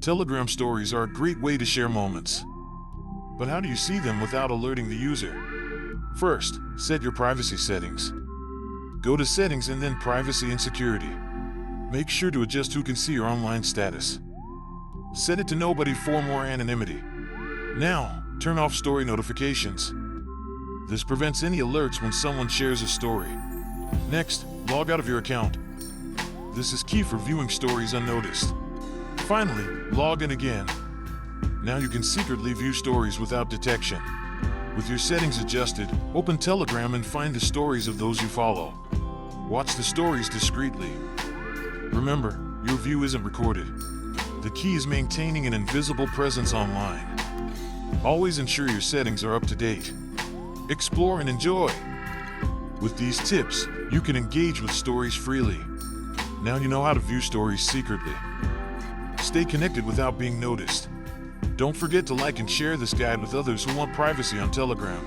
Telegram stories are a great way to share moments. But how do you see them without alerting the user? First, set your privacy settings. Go to Settings and then Privacy and Security. Make sure to adjust who can see your online status. Set it to Nobody for more anonymity. Now, turn off story notifications. This prevents any alerts when someone shares a story. Next, log out of your account. This is key for viewing stories unnoticed. Finally, log in again. Now you can secretly view stories without detection. With your settings adjusted, open Telegram and find the stories of those you follow. Watch the stories discreetly. Remember, your view isn't recorded. The key is maintaining an invisible presence online. Always ensure your settings are up to date. Explore and enjoy. With these tips, you can engage with stories freely. Now you know how to view stories secretly. Stay connected without being noticed. Don't forget to like and share this guide with others who want privacy on Telegram.